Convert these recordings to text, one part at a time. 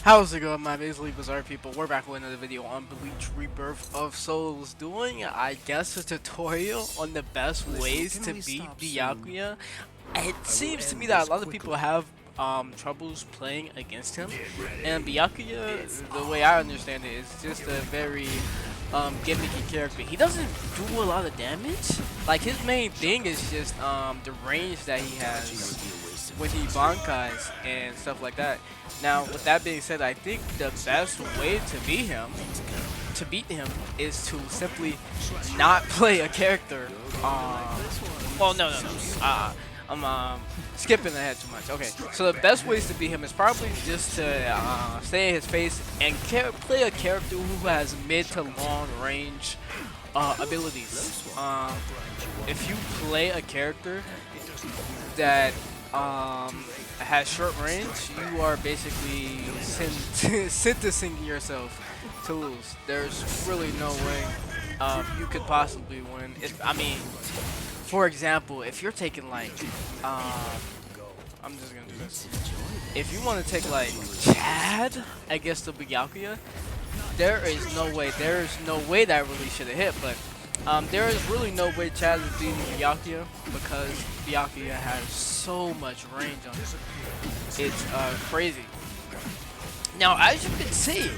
How's it going, my basically bizarre people? We're back with another video on Bleach Rebirth of Souls, doing, I guess, a tutorial on the best ways to beat Byakuya. It seems to me that a lot of people have troubles playing against him, and Byakuya, the way I understand it, is just a very gimmicky character. He doesn't do a lot of damage. Like, his main thing is just the range that he has when he bankais and stuff like that. Now, with that being said, I think the best way to beat him, is to simply not play a character. Well, no. I'm skipping ahead too much. Okay, so the best ways to beat him is probably just to stay in his face and play a character who has mid to long range abilities. If you play a character that has short range, you are basically sentencing yourself to lose. There's really no way you could possibly win. I mean, for example, if you're taking like, I'm just gonna do this. If you want to take like Chad against the Byakuya, there is no way. There is no way that really should have hit, but. There is really no way Chad is beating Byakuya because Byakuya has so much range on him. It's crazy. Now, as you can see,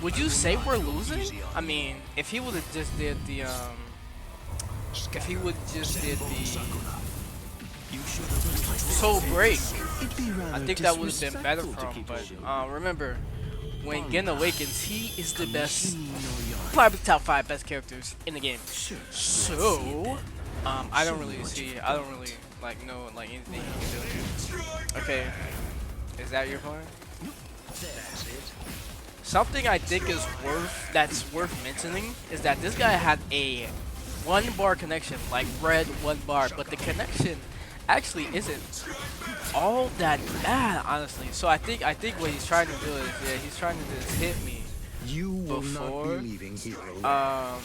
would you say we're losing? I mean, if he would have just did the soul break, I think that would have been better for him. But remember, when Gen awakens, he is the best. Probably top 5 best characters in the game. So, I don't really like know like anything he can do. Okay, is that your point? Something I think is worth mentioning is that this guy had a 1-bar connection, like red 1 bar, but the connection actually isn't all that bad, honestly. So I think what he's trying to do is, he's trying to just hit me. You will Before, not be leaving here alone.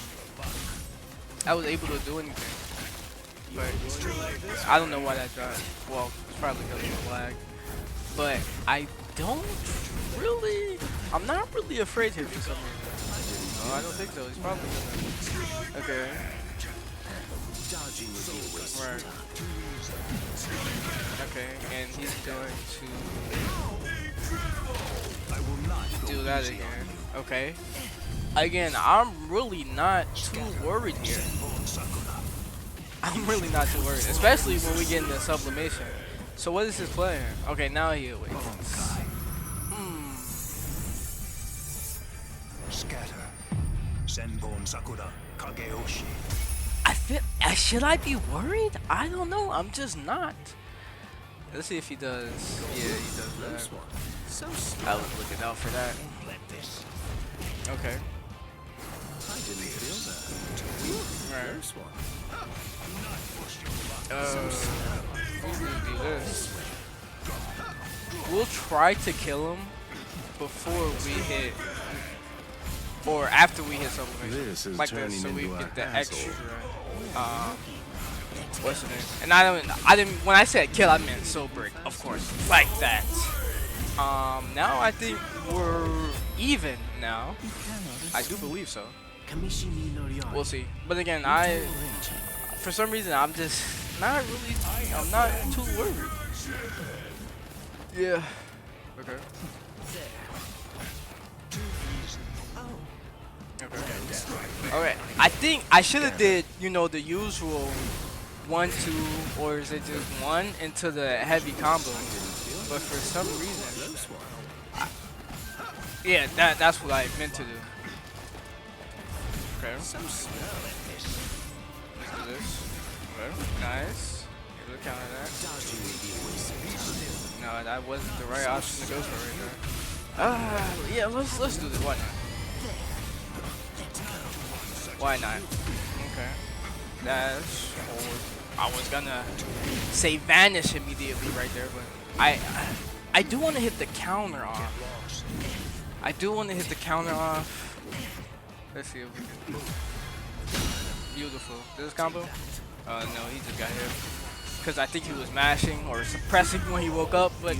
I was able to do anything, but I don't know why that died. Well, it's probably because of the lag. But I'm not really afraid here for some reason. No, I don't think so. He's probably gonna. Okay. Right. Okay, and he's going to do that again. Okay. Again, I'm really not too worried here. I'm really not too worried, especially when we get into sublimation. So what is his plan? Okay, now he awakens. Scatter. Senbon Sakura Kageoshi. Should I be worried? I don't know. I'm just not. Let's see if he does. Yeah, he does that. I was looking out for that. Okay. I didn't feel that. Right. We're gonna do this. We'll try to kill him before we hit, or after we hit sublimation, like this, so we get the extra. What's the name? And I didn't. When I said kill, I meant soul break, of course, like that. Now I think we're even now. I do believe so. We'll see. But again, for some reason, I'm just not really. I'm not too worried. Yeah. Okay. Okay. I think I should have did, the usual 1-2, or is it just 1 into the heavy combo? But for some reason, yeah, that's what I meant to do. Okay. Let's do this. Okay. Nice. Look counter that. No, that wasn't the right option to go for right there. Yeah, let's do this. Why not? Why not? Okay. Dash forward. I was gonna say vanish immediately right there, but I do want to hit the counter off. Let's see if we can. Beautiful. This combo? No, he just got hit. Because I think he was mashing or suppressing when he woke up. But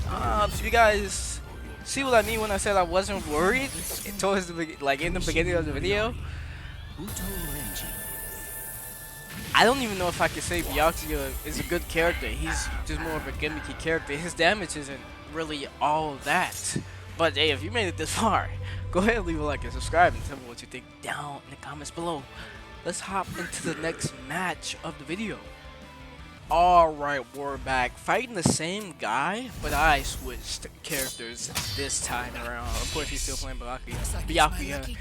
you guys See what I mean when I said I wasn't worried towards like in the beginning of the video? I don't even know if I could say Byakuya is a good character. He's just more of a gimmicky character. His damage isn't really all that. But hey, if you made it this far, go ahead and leave a like and subscribe and tell me what you think down in the comments below. Let's hop into the next match of the video. Alright, we're back. Fighting the same guy, but I switched characters this time around. Of course, he's still playing Byakuya.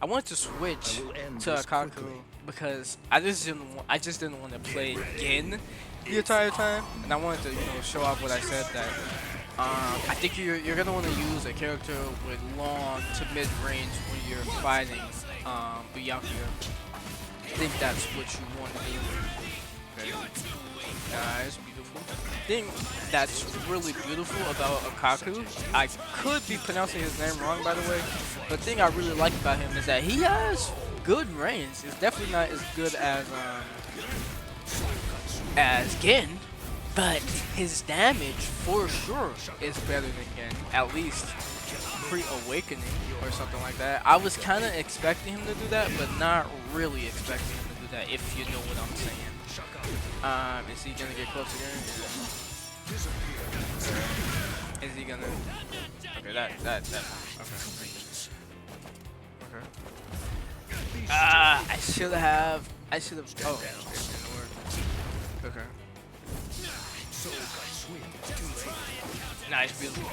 I wanted to switch to Ikkaku because I just didn't want to play Gin the entire time, and I wanted to show off what I said that I think you're gonna want to use a character with long to mid range when you're fighting Byakuya. I think that's what you want to do. Okay. Nice, beautiful. The thing that's really beautiful about Ikkaku, I could be pronouncing his name wrong by the way, but the thing I really like about him is that he has good range. It's definitely not as good as Gin, but his damage for sure is better than Gin, at least pre-awakening or something like that. I was kind of expecting him to do that, but not really expecting him to do that, if you know what I'm saying. Is he gonna get close again? Is he gonna? Okay, that. Okay. Okay. I should have. Oh. Okay. Nice, beautiful.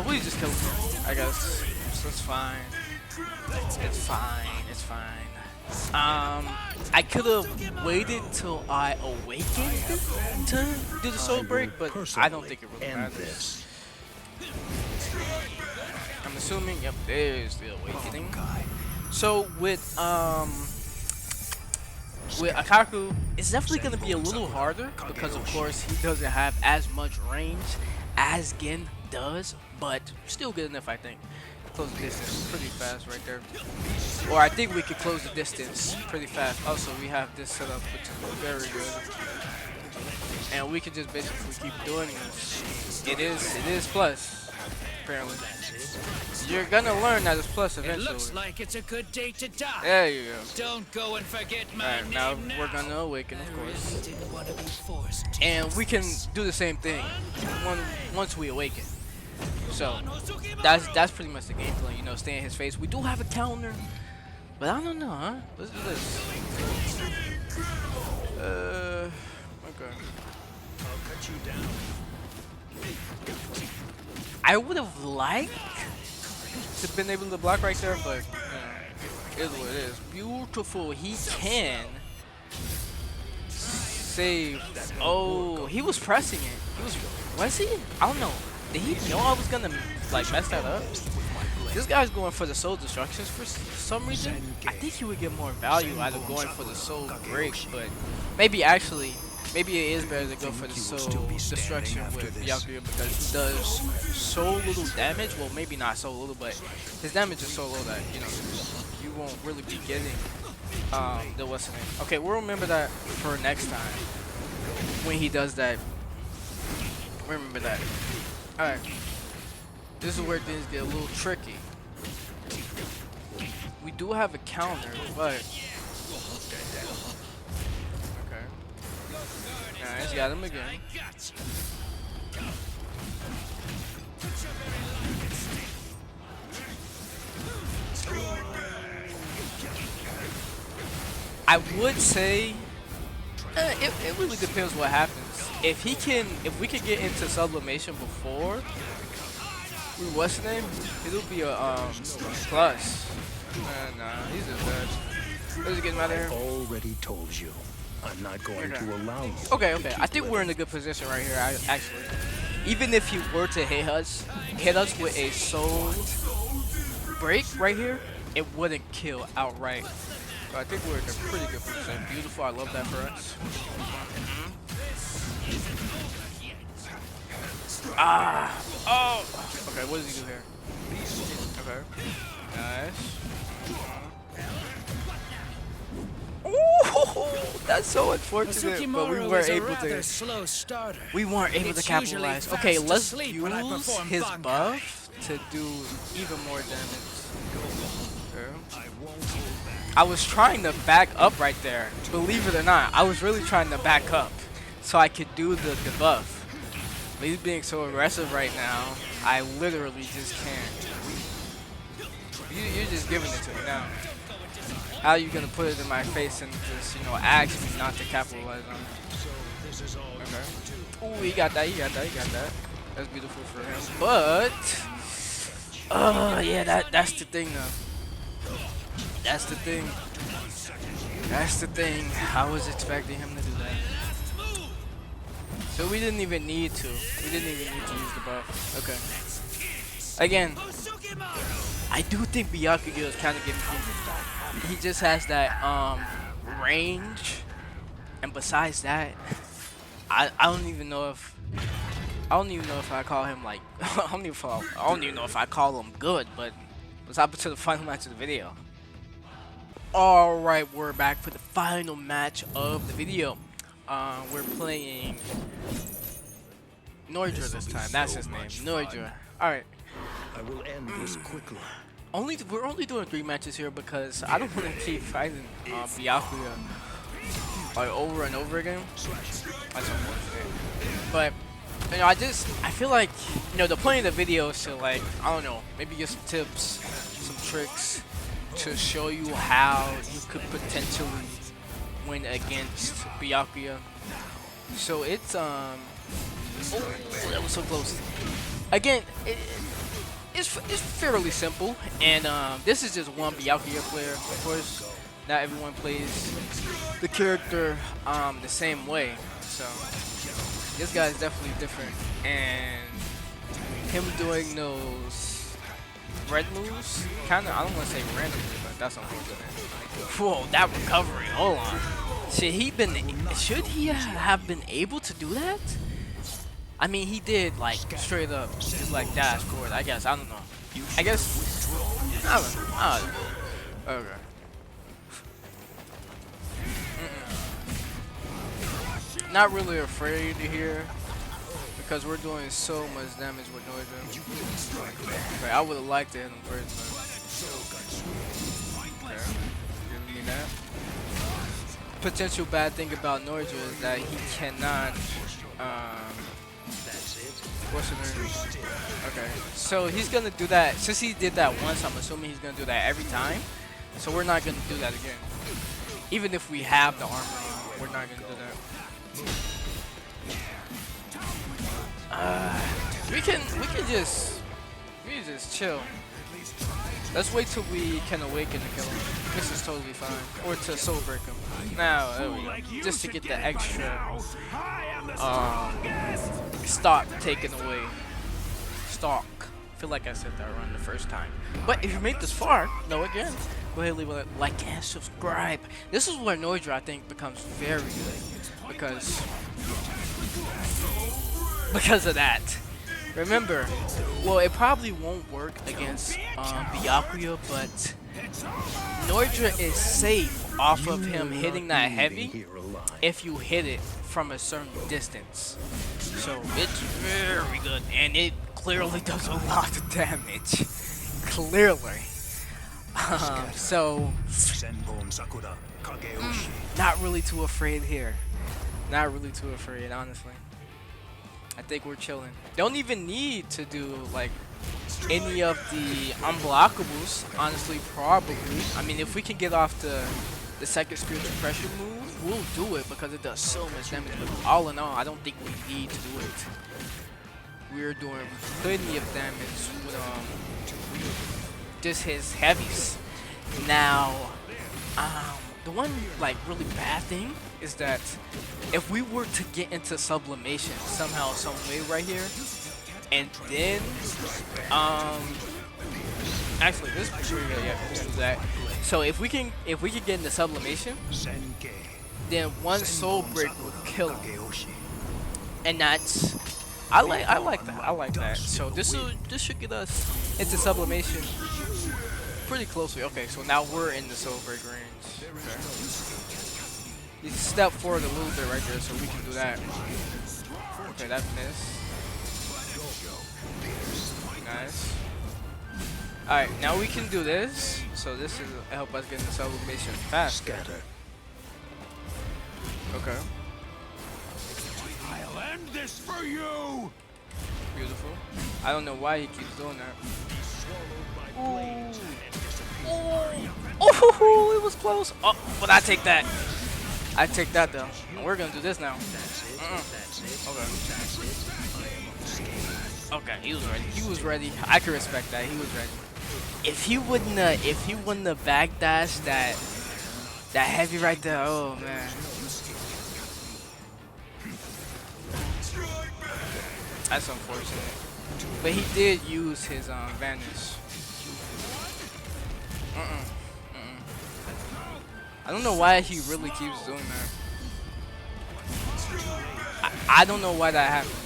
We just killed him, I guess. So it's fine. It's fine. I could have waited till I awakened to do the soul break, but I don't think it really matters. I'm assuming, yep, there's the awakening. So with Ikkaku, it's definitely gonna be a little harder because of course he doesn't have as much range as Gin does, but still good enough, I think. Close the distance pretty fast right there, or I think we could close the distance pretty fast. Also, we have this set up, which is very good, and we can just basically keep doing this. It is plus, apparently. You're gonna learn that it's plus eventually. It looks like it's a good day to die. There you go. Don't go and forget my name. Now we're gonna awaken, of course, Didn't want to be forced. and we can do the same thing once we awaken. So that's pretty much the game plan, stay in his face. We do have a counter, but I don't know, huh? Let's do this. Okay. I'll cut you down. I would have liked to have been able to block right there, but it is what it is. Beautiful. He can save. Oh, he was pressing it. Was he? I don't know. Did he know I was gonna like mess that up? This guy's going for the soul destructions for some reason. I think he would get more value out of going for the soul break, but maybe it is better to go for the soul destruction with Byakuya because he does so little damage. Well, maybe not so little, but his damage is so low that you won't really be getting the what's the name. Okay, we'll remember that for next time when he does that. Remember that. Alright, this is where things get a little tricky. We do have a counter, but okay. Nice, got him again. I would say it really depends what happens. If we can get into sublimation before what's the name, it'll be a plus. Nah, he's just bad. Let's get him out of here. Already told you, I'm not going to allow you. Okay. I think we're in a good position right here. Actually, even if he were to hit us with a soul break right here, it wouldn't kill outright. So I think we're in a pretty good position. Beautiful. I love that for us. Oh. Okay, what does he do here? Okay. Nice. Ooh, Oh, that's so unfortunate, but we Sukimura weren't is a able rather to. slow starter. We weren't able to It's usually capitalize. fast Okay, to let's sleep when I use perform his Bankai. buff to do even more damage. Okay. I won't hold back. I was trying to back up right there. Believe it or not, I was really trying to back up so I could do the buff. But he's being so aggressive right now, I literally just can't. You're just giving it to me now. How are you gonna put it in my face and just, you know, ask me not to capitalize on it? So this is all Okay. Ooh, he got that, he got that, he got that. That's beautiful for him. But, yeah, that's the thing though. That's the thing. That's the thing. I was expecting him to do that. So we didn't even need to. We didn't even need to use the buff. Okay. Again, I do think Byakuya is kind of getting through. He just has that range, and besides that, I don't even know if I call him like I don't even know if I call him good. But let's hop into the final match of the video. All right, we're back for the final match of the video. We're playing Nnoitora this time. That's his name, Nnoitora. All right. I will end this quickly. We're only doing 3 matches here because I don't want to keep fighting Byakuya like over and over again. That's unfortunate. But you know, I feel like, you know, the point of the video is to, like, I don't know, maybe get some tips, some tricks to show you how you could potentially win against Byakuya. So it's oh, that was so close. Again, it's fairly simple, and this is just one Byakuya player. Of course, not everyone plays the character the same way, so this guy is definitely different. And him doing those red moves, kind of, I don't want to say randomly, but that's unfortunate. Whoa, that recovery! Hold on. Should he have been able to do that? I mean, he did, like, straight up, just like dash forward. I guess, I don't know. I guess, I don't know. Okay. Not really afraid here because we're doing so much damage with Nnoitora. Okay, I would have liked to hit him first, but okay. Giving me that. Potential bad thing about Nnoitora is that he cannot. What's the name? Okay, so he's gonna do that. Since he did that once, I'm assuming he's gonna do that every time. So we're not gonna do that again. Even if we have the armor on, we're not gonna do that. We can just chill. Let's wait till we can awaken to kill him. This is totally fine. Or to soul break him. Now, there we go. Just to get the extra stock taken away. Stock. I feel like I said that wrong the first time. But if you made this far, go again. Go ahead and leave a like and subscribe. This is where Nnoitora, I think, becomes very good. Because of that. Remember, well, it probably won't work against Byakuya, but Nnoitora is safe off of him hitting that heavy if you hit it from a certain distance. So it's very good, and it clearly does a lot of damage. Clearly. So, not really too afraid here. Not really too afraid, honestly. I think we're chilling. Don't even need to do like any of the unblockables, honestly, probably. I mean, if we can get off the second spiritual pressure move, we'll do it because it does so much damage. But all in all, I don't think we need to do it. We're doing plenty of damage with just his heavies. Now, the one like really bad thing is that if we were to get into sublimation somehow, some way right here, and then actually this is pretty good, yeah, we can do that. So if we can get into sublimation, then one soul break will kill him. And that's I like that. So this should get us into sublimation pretty closely. Okay, so now we're in the soul break range. Okay. He stepped forward a little bit right there, so we can do that. Okay, that missed. Nice. Alright, now we can do this. So this is help us get in the sublimation fast. Scatter. Okay. I'll end this for you. Beautiful. I don't know why he keeps doing that. Oh, it was close. Oh, but I take that. I take that though. We're gonna do this now. Okay, he was ready. He was ready. I can respect that. He was ready. If he wouldn't have backdashed that heavy right there, oh man. That's unfortunate. But he did use his vanish. I don't know why he really keeps doing that. I don't know why that happened.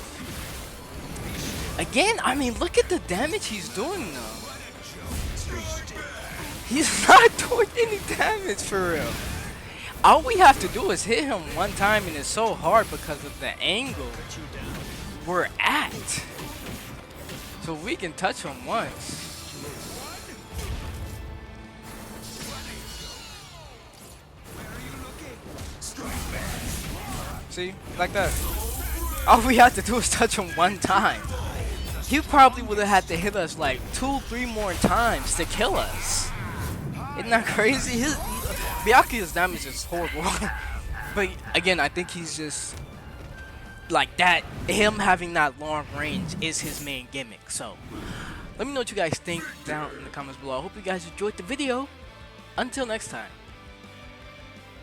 Again, I mean, look at the damage he's doing though. He's not doing any damage for real. All we have to do is hit him one time, and it's so hard because of the angle we're at. So we can touch him once. See? Like that. All we have to do is touch him one time. He probably would have had to hit us like 2-3 more times to kill us. Isn't that crazy? Byakuya's damage is horrible. But again, I think he's just like that. Him having that long range is his main gimmick. So let me know what you guys think down in the comments below. I hope you guys enjoyed the video. Until next time.